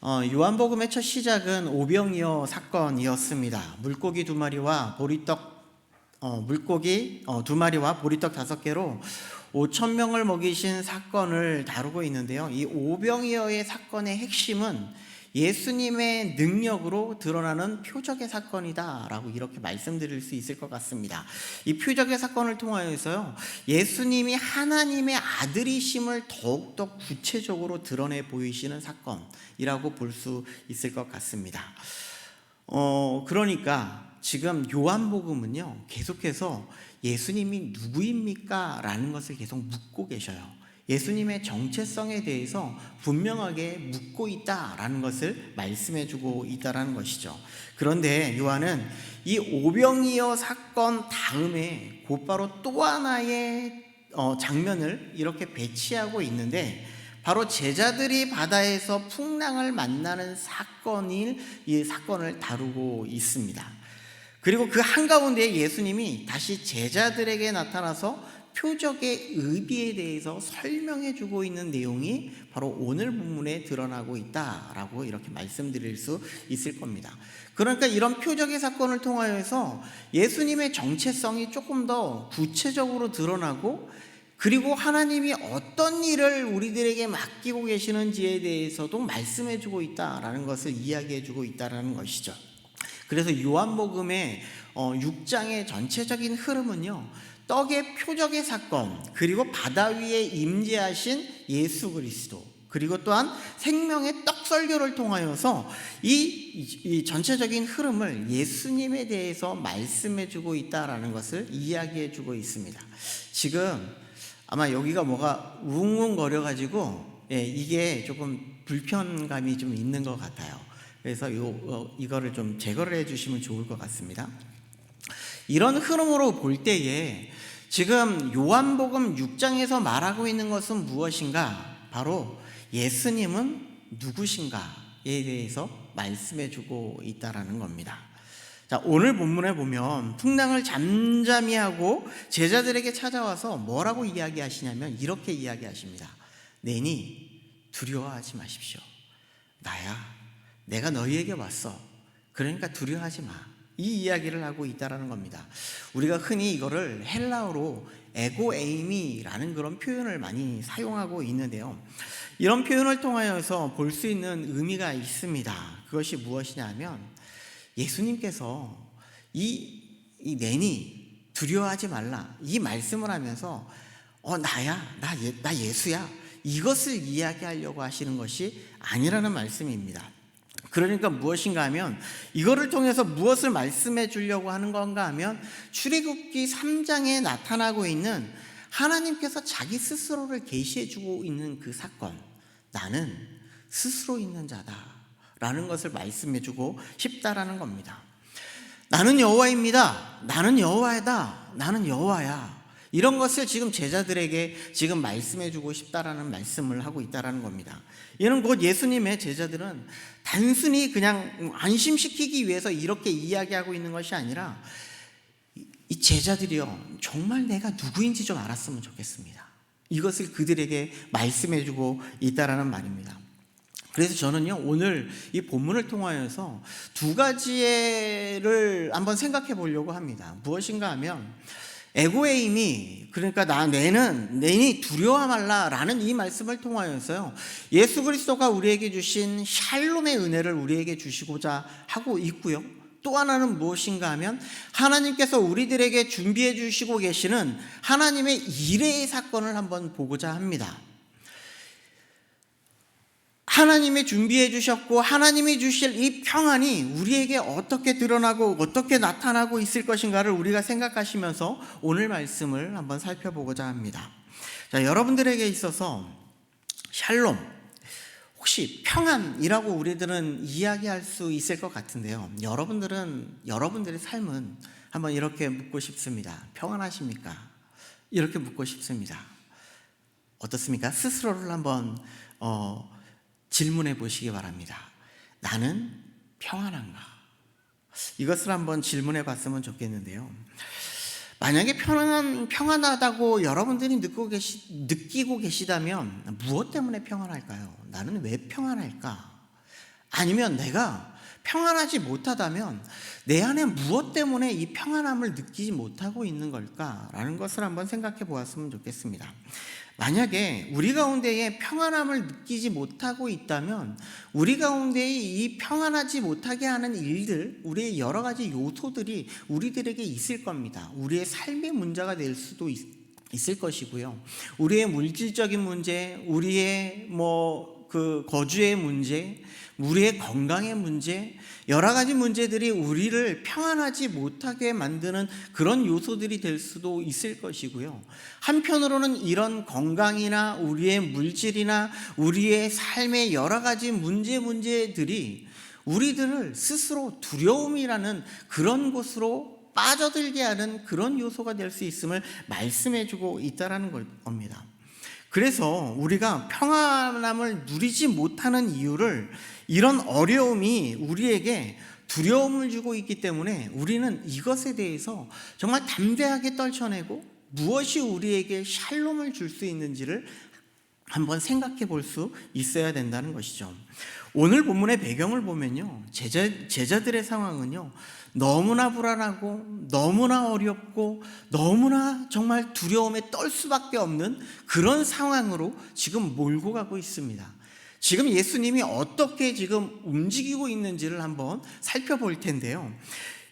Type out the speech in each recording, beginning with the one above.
요한복음의 첫 시작은 오병이어 사건이었습니다. 물고기 두 마리와 보리떡 다섯 개로 5천 명을 먹이신 사건을 다루고 있는데요. 이 오병이어의 사건의 핵심은 예수님의 능력으로 드러나는 표적의 사건이다라고 이렇게 말씀드릴 수 있을 것 같습니다. 이 표적의 사건을 통하여서요, 예수님이 하나님의 아들이심을 더욱더 구체적으로 드러내 보이시는 사건이라고 볼 수 있을 것 같습니다. 그러니까 지금 요한복음은요, 계속해서 예수님이 누구입니까? 라는 것을 계속 묻고 계셔요. 예수님의 정체성에 대해서 분명하게 묻고 있다라는 것을 말씀해 주고 있다라는 것이죠. 그런데 요한은 이 오병이어 사건 다음에 곧바로 또 하나의 장면을 이렇게 배치하고 있는데, 바로 제자들이 바다에서 풍랑을 만나는 이 사건을 다루고 있습니다. 그리고 그 한가운데 예수님이 다시 제자들에게 나타나서 표적의 의미에 대해서 설명해 주고 있는 내용이 바로 오늘 본문에 드러나고 있다라고 이렇게 말씀드릴 수 있을 겁니다. 그러니까 이런 표적의 사건을 통하여서 예수님의 정체성이 조금 더 구체적으로 드러나고, 그리고 하나님이 어떤 일을 우리들에게 맡기고 계시는지에 대해서도 말씀해 주고 있다라는 것을 이야기해 주고 있다라는 것이죠. 그래서 요한복음의 6장의 전체적인 흐름은요, 떡의 표적의 사건, 그리고 바다 위에 임재하신 예수 그리스도, 그리고 또한 생명의 떡 설교를 통하여서 이 전체적인 흐름을 예수님에 대해서 말씀해 주고 있다라는 것을 이야기해 주고 있습니다. 지금 아마 여기가 뭐가 웅웅거려 가지고 이게 조금 불편감이 좀 있는 것 같아요. 그래서 이거를 좀 제거를 해 주시면 좋을 것 같습니다. 이런 흐름으로 볼 때에 지금 요한복음 6장에서 말하고 있는 것은 무엇인가? 바로 예수님은 누구신가에 대해서 말씀해 주고 있다라는 겁니다. 자, 오늘 본문에 보면 풍랑을 잠잠히 하고 제자들에게 찾아와서 뭐라고 이야기하시냐면 이렇게 이야기하십니다. 내니 두려워하지 마십시오. 나야, 내가 너희에게 왔어. 그러니까 두려워하지 마. 이 이야기를 하고 있다라는 겁니다. 우리가 흔히 이거를 헬라어로 에고에이미라는 그런 표현을 많이 사용하고 있는데요. 이런 표현을 통하여서 볼 수 있는 의미가 있습니다. 그것이 무엇이냐면 예수님께서 이 내니 두려워하지 말라 이 말씀을 하면서 나야, 나 예수야, 이것을 이야기하려고 하시는 것이 아니라는 말씀입니다. 그러니까 무엇인가 하면 이거를 통해서 무엇을 말씀해 주려고 하는 건가 하면 출애굽기 3장에 나타나고 있는 하나님께서 자기 스스로를 계시해 주고 있는 그 사건, 나는 스스로 있는 자다 라는 것을 말씀해 주고 싶다라는 겁니다. 나는 여호와입니다. 나는 여호와다. 나는 여호와야. 이런 것을 지금 제자들에게 지금 말씀해 주고 싶다라는 말씀을 하고 있다라는 겁니다. 이는 곧 예수님의 제자들은 단순히 그냥 안심시키기 위해서 이렇게 이야기하고 있는 것이 아니라 이 제자들이요, 정말 내가 누구인지 좀 알았으면 좋겠습니다. 이것을 그들에게 말씀해 주고 있다라는 말입니다. 그래서 저는요, 오늘 이 본문을 통하여서 두 가지를 한번 생각해 보려고 합니다. 무엇인가 하면 에고에임이, 그러니까 내니 두려워 말라라는 이 말씀을 통하여서요, 예수 그리스도가 우리에게 주신 샬롬의 은혜를 우리에게 주시고자 하고 있고요. 또 하나는 무엇인가 하면 하나님께서 우리들에게 준비해 주시고 계시는 하나님의 일의 사건을 한번 보고자 합니다. 하나님이 준비해 주셨고 하나님이 주실 이 평안이 우리에게 어떻게 드러나고 어떻게 나타나고 있을 것인가를 우리가 생각하시면서 오늘 말씀을 한번 살펴보고자 합니다. 자, 여러분들에게 있어서 샬롬, 혹시 평안이라고 우리들은 이야기할 수 있을 것 같은데요, 여러분들의 삶은 한번 이렇게 묻고 싶습니다. 평안하십니까? 이렇게 묻고 싶습니다. 어떻습니까? 스스로를 한번 질문해 보시기 바랍니다. 나는 평안한가? 이것을 한번 질문해 봤으면 좋겠는데요. 만약에 평안하다고 여러분들이 느끼고 계시다면 무엇 때문에 평안할까요? 나는 왜 평안할까? 아니면 내가 평안하지 못하다면 내 안에 무엇 때문에 이 평안함을 느끼지 못하고 있는 걸까라는 것을 한번 생각해 보았으면 좋겠습니다. 만약에 우리 가운데에 평안함을 느끼지 못하고 있다면 우리 가운데에 이 평안하지 못하게 하는 일들, 우리의 여러 가지 요소들이 우리들에게 있을 겁니다. 우리의 삶의 문제가 될 수도 있을 것이고요. 우리의 물질적인 문제, 우리의 거주의 문제, 우리의 건강의 문제, 여러 가지 문제들이 우리를 평안하지 못하게 만드는 그런 요소들이 될 수도 있을 것이고요. 한편으로는 이런 건강이나 우리의 물질이나 우리의 삶의 여러 가지 문제들이 우리들을 스스로 두려움이라는 그런 곳으로 빠져들게 하는 그런 요소가 될 수 있음을 말씀해주고 있다는 겁니다. 그래서 우리가 평안함을 누리지 못하는 이유를 이런 어려움이 우리에게 두려움을 주고 있기 때문에 우리는 이것에 대해서 정말 담대하게 떨쳐내고 무엇이 우리에게 샬롬을 줄 수 있는지를 한번 생각해 볼 수 있어야 된다는 것이죠. 오늘 본문의 배경을 보면요, 제자들의 상황은요 너무나 불안하고 너무나 어렵고 너무나 정말 두려움에 떨 수밖에 없는 그런 상황으로 지금 몰고 가고 있습니다. 지금 예수님이 어떻게 지금 움직이고 있는지를 한번 살펴볼 텐데요.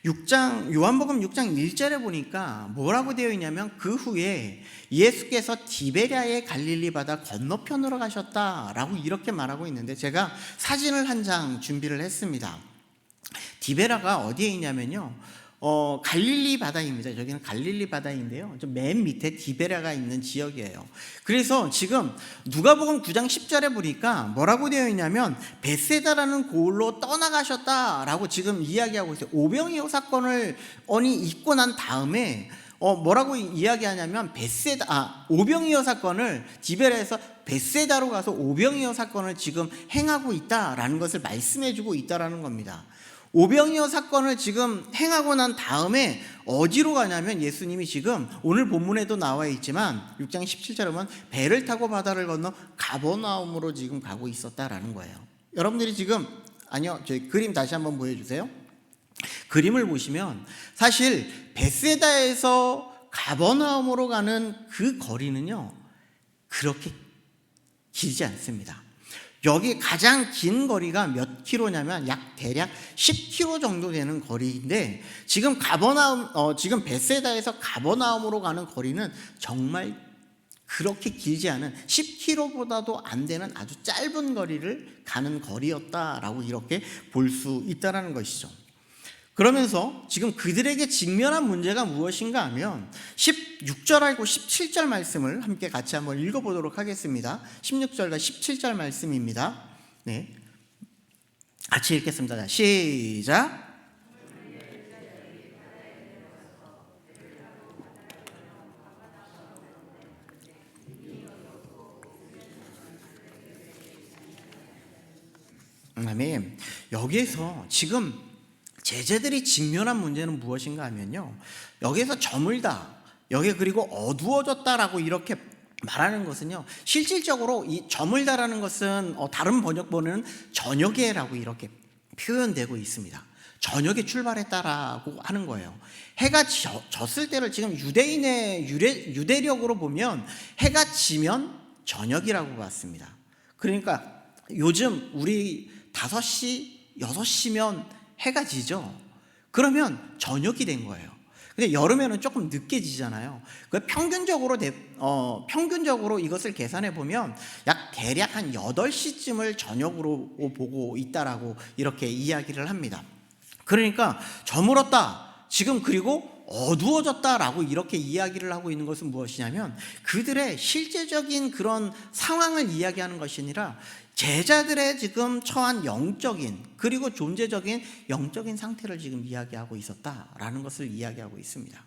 요한복음 6장 1절에 보니까 뭐라고 되어 있냐면 그 후에 예수께서 디베랴의 갈릴리 바다 건너편으로 가셨다라고 이렇게 말하고 있는데, 제가 사진을 한 장 준비를 했습니다. 디베라가 어디에 있냐면요, 갈릴리 바다입니다. 저기는 갈릴리 바다인데요, 맨 밑에 디베라가 있는 지역이에요. 그래서 지금 누가복음 9장 10절에 보니까 뭐라고 되어 있냐면 벳세다라는 고을로 떠나가셨다라고 지금 이야기하고 있어요. 오병이어 사건을 있고 난 다음에 뭐라고 이야기하냐면 오병이어 사건을 디베라에서 벳세다로 가서 오병이어 사건을 지금 행하고 있다라는 것을 말씀해주고 있다라는 겁니다. 오병이어 사건을 지금 행하고 난 다음에 어디로 가냐면 예수님이 지금 오늘 본문에도 나와 있지만 6장 17절에 보면 배를 타고 바다를 건너 가버나움으로 지금 가고 있었다라는 거예요. 여러분들이 지금 저희 그림 다시 한번 보여주세요. 그림을 보시면 사실 벳세다에서 가버나움으로 가는 그 거리는요 그렇게 길지 않습니다. 여기 가장 긴 거리가 몇 킬로냐면 대략 10킬로 정도 되는 거리인데, 지금 지금 벳세다에서 가버나움으로 가는 거리는 정말 그렇게 길지 않은 10킬로보다도 안 되는 아주 짧은 거리를 가는 거리였다라고 이렇게 볼 수 있다는 것이죠. 그러면서 지금 그들에게 직면한 문제가 무엇인가 하면 16절하고 17절 말씀을 함께 같이 한번 읽어보도록 하겠습니다. 16절과 17절 말씀입니다. 네, 같이 읽겠습니다. 시작. 아멘. 여기에서 지금 제자들이 직면한 문제는 무엇인가 하면요, 여기에서 저물다, 여기 그리고 어두워졌다라고 이렇게 말하는 것은요, 실질적으로 이 저물다라는 것은 다른 번역본은 저녁에라고 이렇게 표현되고 있습니다. 저녁에 출발했다라고 하는 거예요. 해가 졌을 때를 지금 유대인의 유대력으로 보면 해가 지면 저녁이라고 봤습니다. 그러니까 요즘 우리 5시, 6시면 해가 지죠. 그러면 저녁이 된 거예요. 근데 여름에는 조금 늦게 지잖아요. 평균적으로 이것을 계산해 보면 대략 한 8시쯤을 저녁으로 보고 있다라고 이렇게 이야기를 합니다. 그러니까 저물었다, 지금 그리고 어두워졌다라고 이렇게 이야기를 하고 있는 것은 무엇이냐면 그들의 실제적인 그런 상황을 이야기하는 것이 아니라 제자들의 지금 처한 영적인 그리고 존재적인 영적인 상태를 지금 이야기하고 있었다라는 것을 이야기하고 있습니다.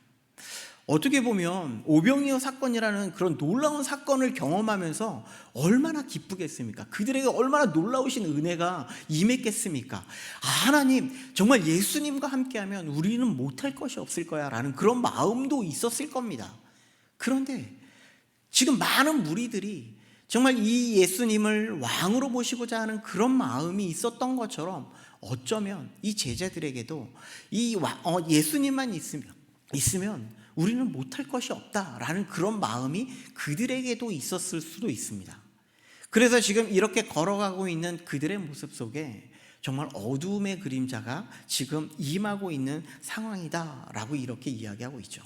어떻게 보면 오병이어 사건이라는 그런 놀라운 사건을 경험하면서 얼마나 기쁘겠습니까? 그들에게 얼마나 놀라우신 은혜가 임했겠습니까? 하나님, 정말 예수님과 함께하면 우리는 못할 것이 없을 거야 라는 그런 마음도 있었을 겁니다. 그런데 지금 많은 무리들이 정말 이 예수님을 왕으로 모시고자 하는 그런 마음이 있었던 것처럼 어쩌면 이 제자들에게도 예수님만 있으면 우리는 못할 것이 없다라는 그런 마음이 그들에게도 있었을 수도 있습니다. 그래서 지금 이렇게 걸어가고 있는 그들의 모습 속에 정말 어두움의 그림자가 지금 임하고 있는 상황이다라고 이렇게 이야기하고 있죠.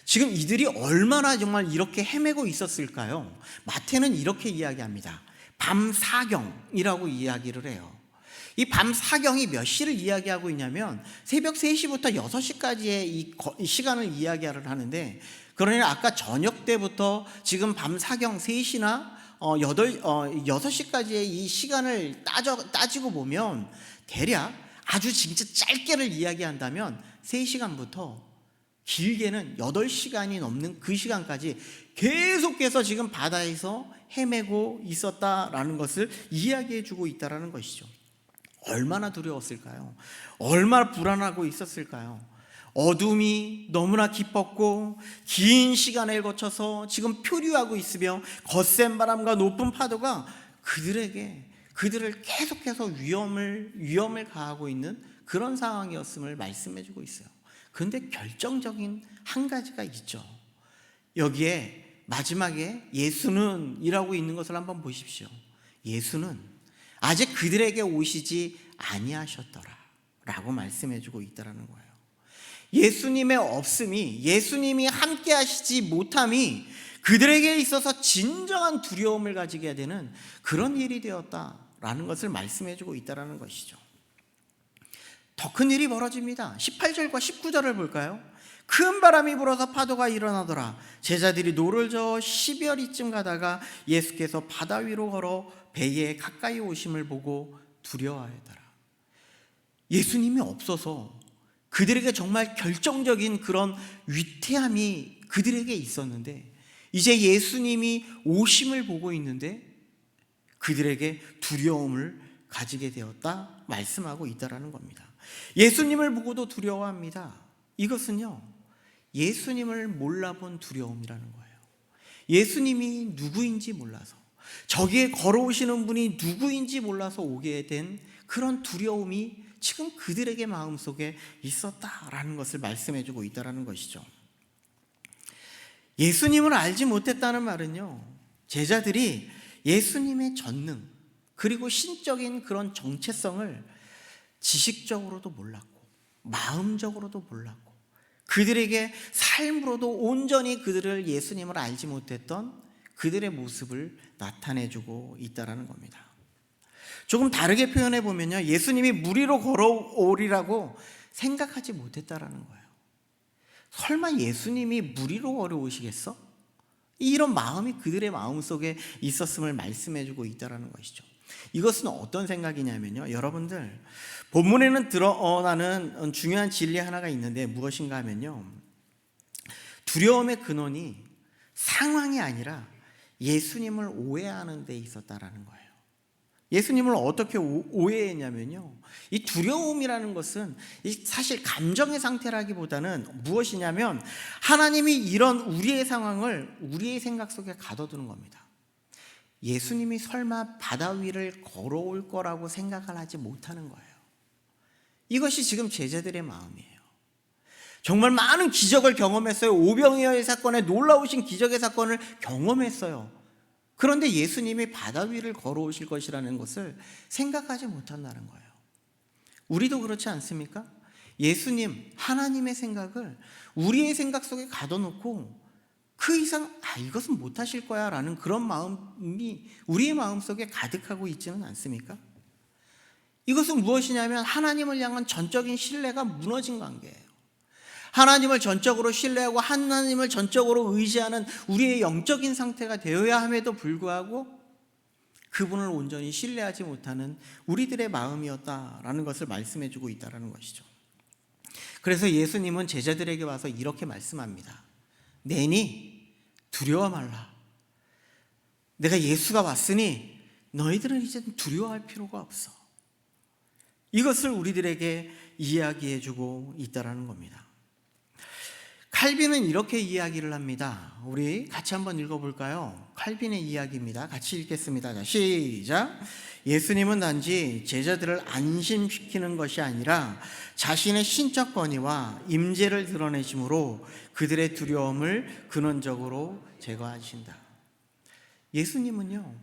지금 이들이 얼마나 정말 이렇게 헤매고 있었을까요? 마태는 이렇게 이야기합니다. 밤 사경이라고 이야기를 해요. 이 밤 사경이 몇 시를 이야기하고 있냐면 새벽 3시부터 6시까지의 이 시간을 이야기를 하는데, 그러나 아까 저녁 때부터 지금 밤 사경 3시나 6시까지의 이 시간을 따지고 보면 대략 아주 진짜 짧게를 이야기한다면 3시간부터 길게는 8시간이 넘는 그 시간까지 계속해서 지금 바다에서 헤매고 있었다라는 것을 이야기해 주고 있다는 것이죠. 얼마나 두려웠을까요? 얼마나 불안하고 있었을까요? 어둠이 너무나 깊었고 긴 시간을 거쳐서 지금 표류하고 있으며 거센 바람과 높은 파도가 그들을 계속해서 위험을 가하고 있는 그런 상황이었음을 말씀해 주고 있어요. 그런데 결정적인 한 가지가 있죠. 여기에 마지막에 예수는 이라고 있는 것을 한번 보십시오. 예수는 아직 그들에게 오시지 아니하셨더라 라고 말씀해 주고 있다는 거예요. 예수님의 없음이, 예수님이 함께 하시지 못함이 그들에게 있어서 진정한 두려움을 가지게 되는 그런 일이 되었다라는 것을 말씀해 주고 있다는 것이죠. 더 큰 일이 벌어집니다. 18절과 19절을 볼까요? 큰 바람이 불어서 파도가 일어나더라. 제자들이 노를 저어 10여리쯤 가다가 예수께서 바다 위로 걸어 배에 가까이 오심을 보고 두려워하더라. 예수님이 없어서 그들에게 정말 결정적인 그런 위태함이 그들에게 있었는데, 이제 예수님이 오심을 보고 있는데 그들에게 두려움을 가지게 되었다 말씀하고 있다는 겁니다. 예수님을 보고도 두려워합니다. 이것은요, 예수님을 몰라본 두려움이라는 거예요. 예수님이 누구인지 몰라서, 저기에 걸어오시는 분이 누구인지 몰라서 오게 된 그런 두려움이 지금 그들에게 마음속에 있었다라는 것을 말씀해 주고 있다는 것이죠. 예수님을 알지 못했다는 말은요, 제자들이 예수님의 전능 그리고 신적인 그런 정체성을 지식적으로도 몰랐고 마음적으로도 몰랐고 그들에게 삶으로도 온전히 그들을 예수님을 알지 못했던 그들의 모습을 나타내주고 있다는 겁니다. 조금 다르게 표현해 보면요, 예수님이 물 위로 걸어오리라고 생각하지 못했다라는 거예요. 설마 예수님이 물 위로 걸어오시겠어? 이런 마음이 그들의 마음속에 있었음을 말씀해 주고 있다는 것이죠. 이것은 어떤 생각이냐면요, 여러분들, 본문에는 드러나는 중요한 진리 하나가 있는데 무엇인가 하면요, 두려움의 근원이 상황이 아니라 예수님을 오해하는 데 있었다라는 거예요. 예수님을 어떻게 오해했냐면요, 이 두려움이라는 것은 사실 감정의 상태라기보다는 무엇이냐면 하나님이 이런 우리의 상황을 우리의 생각 속에 가둬두는 겁니다. 예수님이 설마 바다 위를 걸어올 거라고 생각을 하지 못하는 거예요. 이것이 지금 제자들의 마음이에요. 정말 많은 기적을 경험했어요. 오병이어의 사건에, 놀라우신 기적의 사건을 경험했어요. 그런데 예수님이 바다 위를 걸어오실 것이라는 것을 생각하지 못한다는 거예요. 우리도 그렇지 않습니까? 예수님, 하나님의 생각을 우리의 생각 속에 가둬놓고 그 이상 이것은 못하실 거야 라는 그런 마음이 우리의 마음속에 가득하고 있지는 않습니까? 이것은 무엇이냐면 하나님을 향한 전적인 신뢰가 무너진 관계예요. 하나님을 전적으로 신뢰하고 하나님을 전적으로 의지하는 우리의 영적인 상태가 되어야 함에도 불구하고 그분을 온전히 신뢰하지 못하는 우리들의 마음이었다라는 것을 말씀해 주고 있다는 것이죠. 그래서 예수님은 제자들에게 와서 이렇게 말씀합니다. 내니 두려워 말라. 내가 예수가 왔으니 너희들은 이제 두려워할 필요가 없어. 이것을 우리들에게 이야기해 주고 있다는 겁니다. 칼빈은 이렇게 이야기를 합니다. 우리 같이 한번 읽어볼까요? 칼빈의 이야기입니다. 같이 읽겠습니다. 자, 시작. 예수님은 단지 제자들을 안심시키는 것이 아니라 자신의 신적 권위와 임재를 드러내심으로 그들의 두려움을 근원적으로 제거하신다. 예수님은요,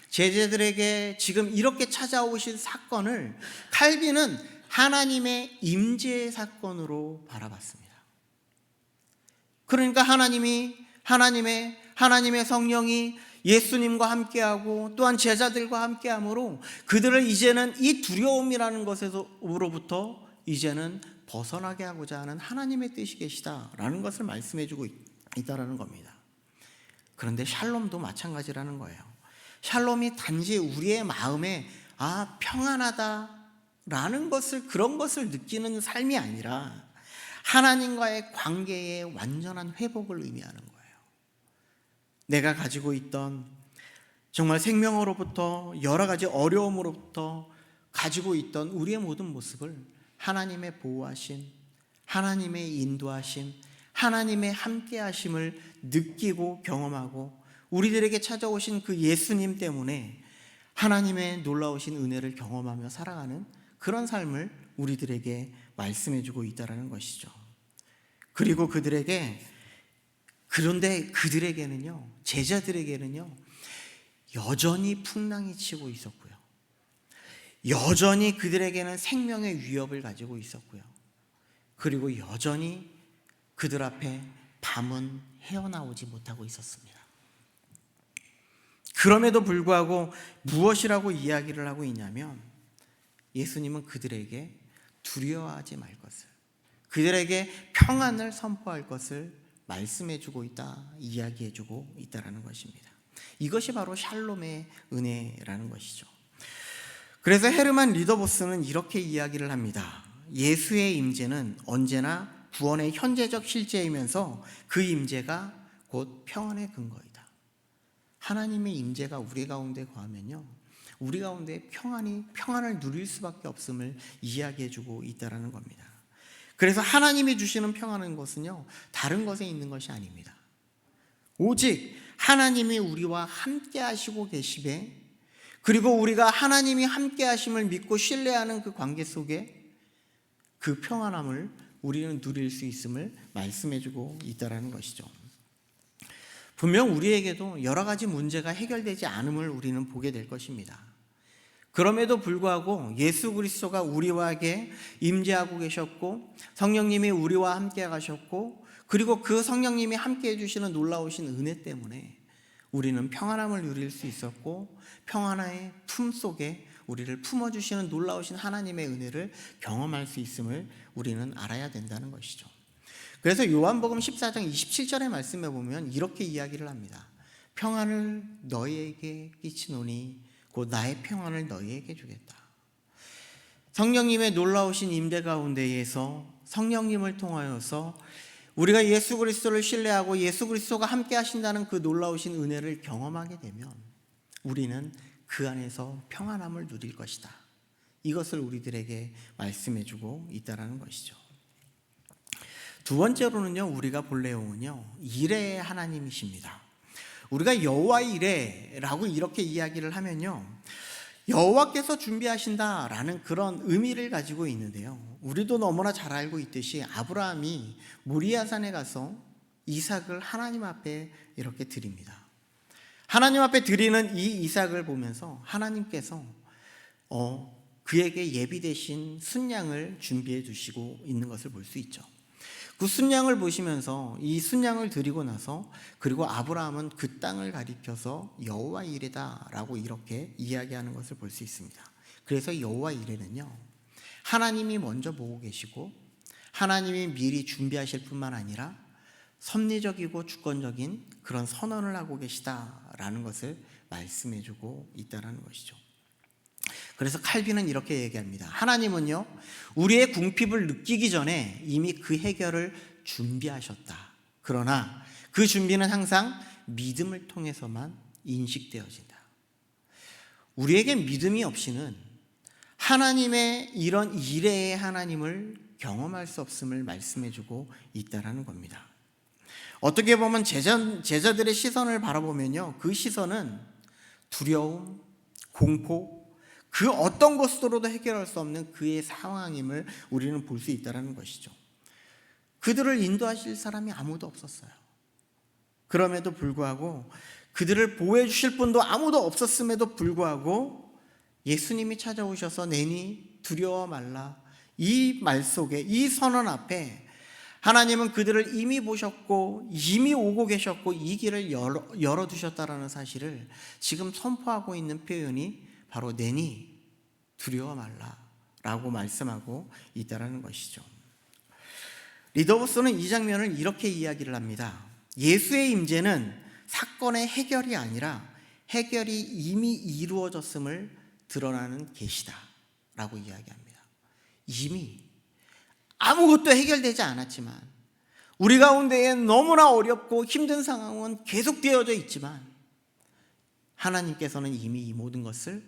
제자들에게 지금 이렇게 찾아오신 사건을 칼빈은 하나님의 임재의 사건으로 바라봤습니다. 그러니까 하나님의 성령이 예수님과 함께하고 또한 제자들과 함께함으로 그들을 이제는 이 두려움이라는 것으로부터 이제는 벗어나게 하고자 하는 하나님의 뜻이 계시다라는 것을 말씀해주고 있다라는 겁니다. 그런데 샬롬도 마찬가지라는 거예요. 샬롬이 단지 우리의 마음에 평안하다라는 그런 것을 느끼는 삶이 아니라 하나님과의 관계의 완전한 회복을 의미하는 거예요. 내가 가지고 있던 정말 생명으로부터 여러 가지 어려움으로부터 가지고 있던 우리의 모든 모습을 하나님의 보호하심, 하나님의 인도하심, 하나님의 함께하심을 느끼고 경험하고 우리들에게 찾아오신 그 예수님 때문에 하나님의 놀라우신 은혜를 경험하며 살아가는 그런 삶을 우리들에게 말씀해주고 있다는 것이죠. 그리고 그런데 그들에게는요, 제자들에게는요, 여전히 풍랑이 치고 있었고요. 여전히 그들에게는 생명의 위협을 가지고 있었고요. 그리고 여전히 그들 앞에 밤은 헤어나오지 못하고 있었습니다. 그럼에도 불구하고 무엇이라고 이야기를 하고 있냐면 예수님은 그들에게 두려워하지 말 것을, 그들에게 평안을 선포할 것을 말씀해주고 있다, 이야기해주고 있다는 것입니다. 이것이 바로 샬롬의 은혜라는 것이죠. 그래서 헤르만 리더보스는 이렇게 이야기를 합니다. 예수의 임재는 언제나 구원의 현재적 실제이면서 그 임재가 곧 평안의 근거이다. 하나님의 임재가 우리 가운데 거하면요, 우리 가운데 평안을 누릴 수밖에 없음을 이야기해주고 있다는 겁니다. 그래서 하나님이 주시는 평안한 것은요, 다른 것에 있는 것이 아닙니다. 오직 하나님이 우리와 함께 하시고 계시되, 그리고 우리가 하나님이 함께 하심을 믿고 신뢰하는 그 관계 속에 그 평안함을 우리는 누릴 수 있음을 말씀해주고 있다는 것이죠. 분명 우리에게도 여러 가지 문제가 해결되지 않음을 우리는 보게 될 것입니다. 그럼에도 불구하고 예수 그리스도가 우리와 함께 임재하고 계셨고 성령님이 우리와 함께 가셨고 그리고 그 성령님이 함께 해주시는 놀라우신 은혜 때문에 우리는 평안함을 누릴 수 있었고 평안의 품 속에 우리를 품어주시는 놀라우신 하나님의 은혜를 경험할 수 있음을 우리는 알아야 된다는 것이죠. 그래서 요한복음 14장 27절의 말씀에 보면 이렇게 이야기를 합니다. 평안을 너희에게 끼치노니 곧 나의 평안을 너희에게 주겠다. 성령님의 놀라우신 임재 가운데에서 성령님을 통하여서 우리가 예수 그리스도를 신뢰하고 예수 그리스도가 함께 하신다는 그 놀라우신 은혜를 경험하게 되면 우리는 그 안에서 평안함을 누릴 것이다. 이것을 우리들에게 말씀해주고 있다는 것이죠. 두 번째로는요, 우리가 볼 내용은요, 이레의 하나님이십니다. 우리가 여호와 이레라고 이렇게 이야기를 하면요, 여호와께서 준비하신다라는 그런 의미를 가지고 있는데요, 우리도 너무나 잘 알고 있듯이 아브라함이 모리아산에 가서 이삭을 하나님 앞에 이렇게 드립니다. 하나님 앞에 드리는 이 이삭을 보면서 하나님께서 그에게 예비되신 순양을 준비해 두시고 있는 것을 볼 수 있죠. 그 순양을 보시면서 이 순양을 드리고 나서 그리고 아브라함은 그 땅을 가리켜서 여호와 이레다라고 이렇게 이야기하는 것을 볼 수 있습니다. 그래서 여호와 이레는요, 하나님이 먼저 보고 계시고 하나님이 미리 준비하실 뿐만 아니라 섭리적이고 주권적인 그런 선언을 하고 계시다라는 것을 말씀해주고 있다는 것이죠. 그래서 칼빈은 이렇게 얘기합니다. 하나님은요, 우리의 궁핍을 느끼기 전에 이미 그 해결을 준비하셨다. 그러나 그 준비는 항상 믿음을 통해서만 인식되어진다. 우리에게 믿음이 없이는 하나님의 이런 이레의 하나님을 경험할 수 없음을 말씀해주고 있다는 겁니다. 어떻게 보면 제자들의 시선을 바라보면요, 그 시선은 두려움, 공포, 그 어떤 것으로도 해결할 수 없는 그의 상황임을 우리는 볼 수 있다는 것이죠. 그들을 인도하실 사람이 아무도 없었어요. 그럼에도 불구하고, 그들을 보호해 주실 분도 아무도 없었음에도 불구하고 예수님이 찾아오셔서 내니 두려워 말라, 이 말 속에, 이 선언 앞에 하나님은 그들을 이미 보셨고 이미 오고 계셨고 이 길을 열어두셨다라는 사실을 지금 선포하고 있는 표현이 바로 내니 두려워 말라 라고 말씀하고 있다는 것이죠. 리더버스는 이 장면을 이렇게 이야기를 합니다. 예수의 임재는 사건의 해결이 아니라 해결이 이미 이루어졌음을 드러나는 계시다 라고 이야기합니다. 이미 아무것도 해결되지 않았지만, 우리 가운데에 너무나 어렵고 힘든 상황은 계속되어져 있지만 하나님께서는 이미 이 모든 것을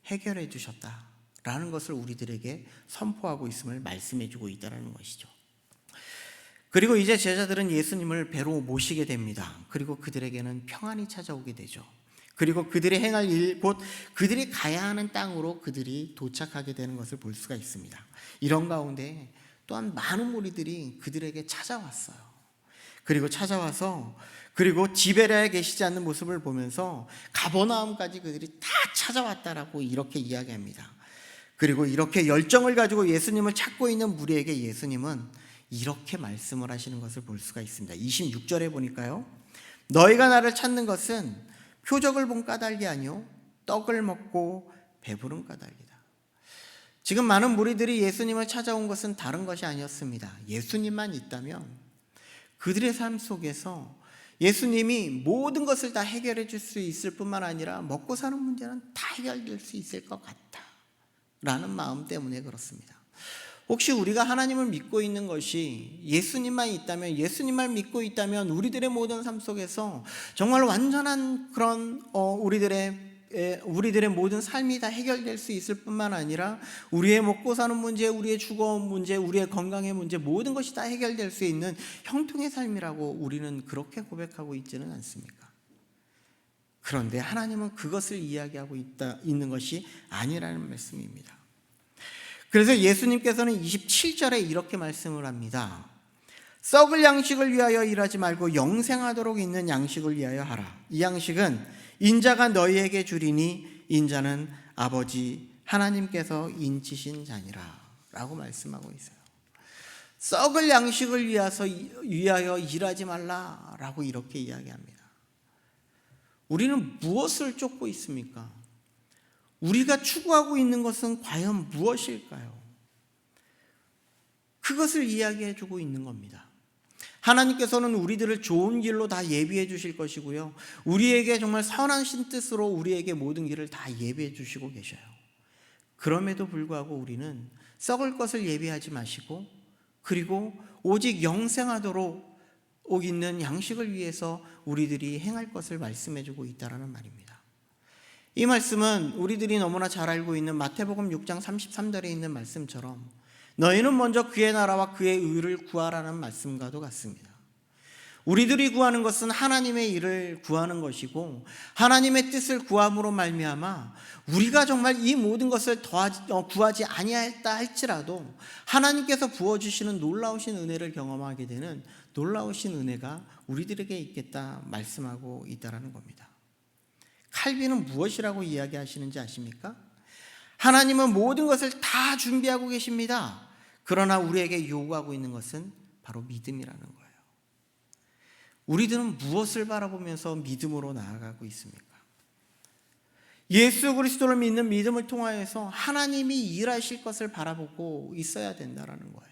해결해 주셨다라는 것을 우리들에게 선포하고 있음을 말씀해 주고 있다는 것이죠. 그리고 이제 제자들은 예수님을 배로 모시게 됩니다. 그리고 그들에게는 평안이 찾아오게 되죠. 그리고 그들이 행할 일, 곧 그들이 가야 하는 땅으로 그들이 도착하게 되는 것을 볼 수가 있습니다. 이런 가운데 또한 많은 무리들이 그들에게 찾아왔어요. 그리고 찾아와서, 그리고 지베레아에 계시지 않는 모습을 보면서 가버나움까지 그들이 다 찾아왔다라고 이렇게 이야기합니다. 그리고 이렇게 열정을 가지고 예수님을 찾고 있는 무리에게 예수님은 이렇게 말씀을 하시는 것을 볼 수가 있습니다. 26절에 보니까요, 너희가 나를 찾는 것은 표적을 본 까닭이 아니요 떡을 먹고 배부른 까닭이다. 지금 많은 무리들이 예수님을 찾아온 것은 다른 것이 아니었습니다. 예수님만 있다면 그들의 삶 속에서 예수님이 모든 것을 다 해결해 줄 수 있을 뿐만 아니라 먹고 사는 문제는 다 해결될 수 있을 것 같다 라는 마음 때문에 그렇습니다. 혹시 우리가 하나님을 믿고 있는 것이 예수님만 있다면, 예수님만 믿고 있다면 우리들의 모든 삶 속에서 정말 완전한 그런 우리들의 모든 삶이 다 해결될 수 있을 뿐만 아니라 우리의 먹고 사는 문제, 우리의 주거 문제, 우리의 건강의 문제, 모든 것이 다 해결될 수 있는 형통의 삶이라고 우리는 그렇게 고백하고 있지는 않습니까? 그런데 하나님은 그것을 이야기하고 있는 것이 아니라는 말씀입니다. 그래서 예수님께서는 27절에 이렇게 말씀을 합니다. 썩을 양식을 위하여 일하지 말고 영생하도록 있는 양식을 위하여 하라. 이 양식은 인자가 너희에게 주리니 인자는 아버지 하나님께서 인치신 자니라 라고 말씀하고 있어요. 썩을 양식을 위하여 일하지 말라라고 이렇게 이야기합니다. 우리는 무엇을 쫓고 있습니까? 우리가 추구하고 있는 것은 과연 무엇일까요? 그것을 이야기해 주고 있는 겁니다. 하나님께서는 우리들을 좋은 길로 다 예비해 주실 것이고요, 우리에게 정말 선하신 뜻으로 우리에게 모든 길을 다 예비해 주시고 계셔요. 그럼에도 불구하고 우리는 썩을 것을 예비하지 마시고, 그리고 오직 영생하도록 있는 양식을 위해서 우리들이 행할 것을 말씀해 주고 있다는 말입니다. 이 말씀은 우리들이 너무나 잘 알고 있는 마태복음 6장 33절에 있는 말씀처럼 너희는 먼저 그의 나라와 그의 의를 구하라는 말씀과도 같습니다. 우리들이 구하는 것은 하나님의 일을 구하는 것이고, 하나님의 뜻을 구함으로 말미암아 우리가 정말 이 모든 것을 구하지 아니하였다 할지라도 하나님께서 부어주시는 놀라우신 은혜를 경험하게 되는 놀라우신 은혜가 우리들에게 있겠다 말씀하고 있다는 겁니다. 칼빈은 무엇이라고 이야기하시는지 아십니까? 하나님은 모든 것을 다 준비하고 계십니다. 그러나 우리에게 요구하고 있는 것은 바로 믿음이라는 거예요. 우리들은 무엇을 바라보면서 믿음으로 나아가고 있습니까? 예수 그리스도를 믿는 믿음을 통하여서 하나님이 일하실 것을 바라보고 있어야 된다는 거예요.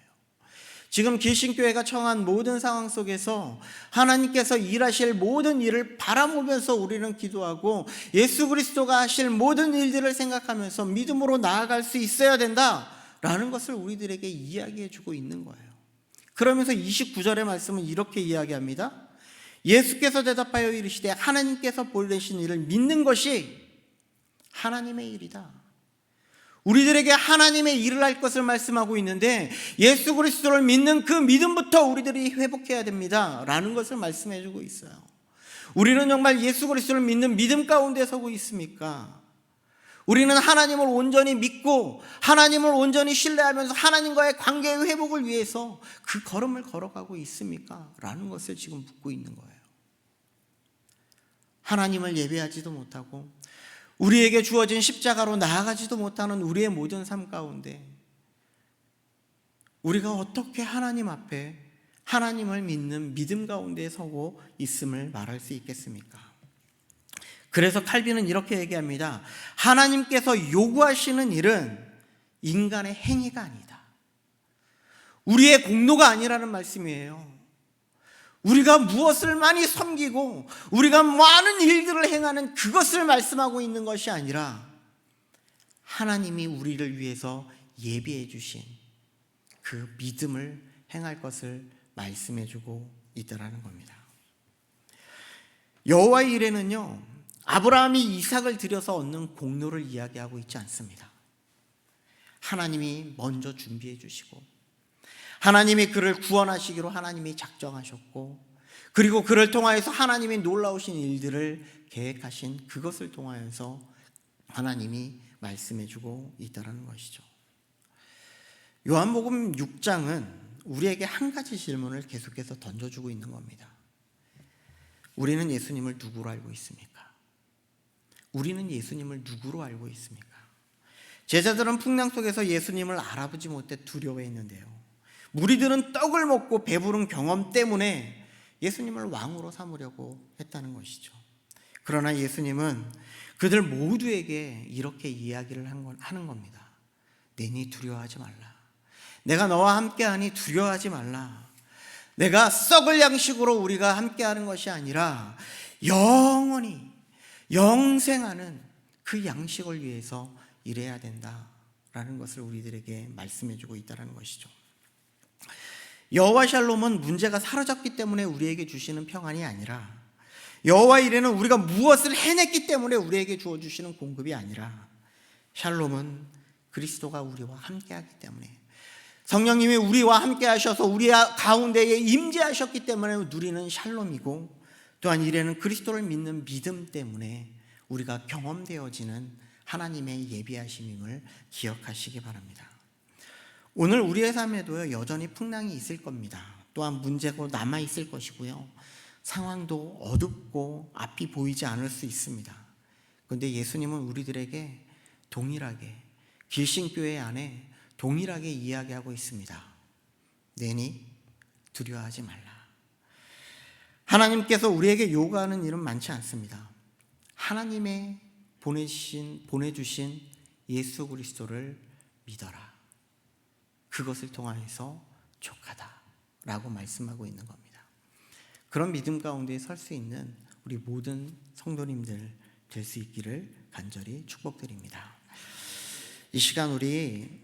지금 길신교회가 처한 모든 상황 속에서 하나님께서 일하실 모든 일을 바라보면서 우리는 기도하고 예수 그리스도가 하실 모든 일들을 생각하면서 믿음으로 나아갈 수 있어야 된다라는 것을 우리들에게 이야기해 주고 있는 거예요. 그러면서 29절의 말씀은 이렇게 이야기합니다. 예수께서 대답하여 이르시되 하나님께서 보내신 일을 믿는 것이 하나님의 일이다. 우리들에게 하나님의 일을 할 것을 말씀하고 있는데 예수 그리스도를 믿는 그 믿음부터 우리들이 회복해야 됩니다 라는 것을 말씀해 주고 있어요. 우리는 정말 예수 그리스도를 믿는 믿음 가운데 서고 있습니까? 우리는 하나님을 온전히 믿고 하나님을 온전히 신뢰하면서 하나님과의 관계의 회복을 위해서 그 걸음을 걸어가고 있습니까? 라는 것을 지금 묻고 있는 거예요. 하나님을 예배하지도 못하고 우리에게 주어진 십자가로 나아가지도 못하는 우리의 모든 삶 가운데 우리가 어떻게 하나님 앞에 하나님을 믿는 믿음 가운데 서고 있음을 말할 수 있겠습니까? 그래서 칼빈은 이렇게 얘기합니다. 하나님께서 요구하시는 일은 인간의 행위가 아니다. 우리의 공로가 아니라는 말씀이에요. 우리가 무엇을 많이 섬기고 우리가 많은 일들을 행하는 그것을 말씀하고 있는 것이 아니라 하나님이 우리를 위해서 예비해 주신 그 믿음을 행할 것을 말씀해 주고 있다라는 겁니다. 여호와의 일에는요, 아브라함이 이삭을 들여서 얻는 공로를 이야기하고 있지 않습니다. 하나님이 먼저 준비해 주시고 하나님이 그를 구원하시기로 하나님이 작정하셨고 그리고 그를 통하여서 하나님이 놀라우신 일들을 계획하신 그것을 통하여서 하나님이 말씀해 주고 있다는 것이죠. 요한복음 6장은 우리에게 한 가지 질문을 계속해서 던져주고 있는 겁니다. 우리는 예수님을 누구로 알고 있습니까? 우리는 예수님을 누구로 알고 있습니까? 제자들은 풍랑 속에서 예수님을 알아보지 못해 두려워했는데요. 무리들은 떡을 먹고 배부른 경험 때문에 예수님을 왕으로 삼으려고 했다는 것이죠. 그러나 예수님은 그들 모두에게 이렇게 이야기를 하는 겁니다. 내니 두려워하지 말라. 내가 너와 함께하니 두려워하지 말라. 내가 썩을 양식으로 우리가 함께하는 것이 아니라 영원히 영생하는 그 양식을 위해서 일해야 된다라는 것을 우리들에게 말씀해주고 있다는 것이죠. 여호와 샬롬은 문제가 사라졌기 때문에 우리에게 주시는 평안이 아니라 여호와 이레는 우리가 무엇을 해냈기 때문에 우리에게 주어주시는 공급이 아니라 샬롬은 그리스도가 우리와 함께하기 때문에 성령님이 우리와 함께 하셔서 우리 가운데에 임재하셨기 때문에 누리는 샬롬이고 또한 이레는 그리스도를 믿는 믿음 때문에 우리가 경험되어지는 하나님의 예비하심임을 기억하시기 바랍니다. 오늘 우리의 삶에도 여전히 풍랑이 있을 겁니다. 또한 문제가 남아있을 것이고요. 상황도 어둡고 앞이 보이지 않을 수 있습니다. 그런데 예수님은 우리들에게 동일하게 길신교회 안에 동일하게 이야기하고 있습니다. 내니 두려워하지 말라. 하나님께서 우리에게 요구하는 일은 많지 않습니다. 하나님의 보내주신 예수 그리스도를 믿어라. 그것을 통하여서 족하다라고 말씀하고 있는 겁니다. 그런 믿음 가운데 설 수 있는 우리 모든 성도님들 될 수 있기를 간절히 축복드립니다. 이 시간 우리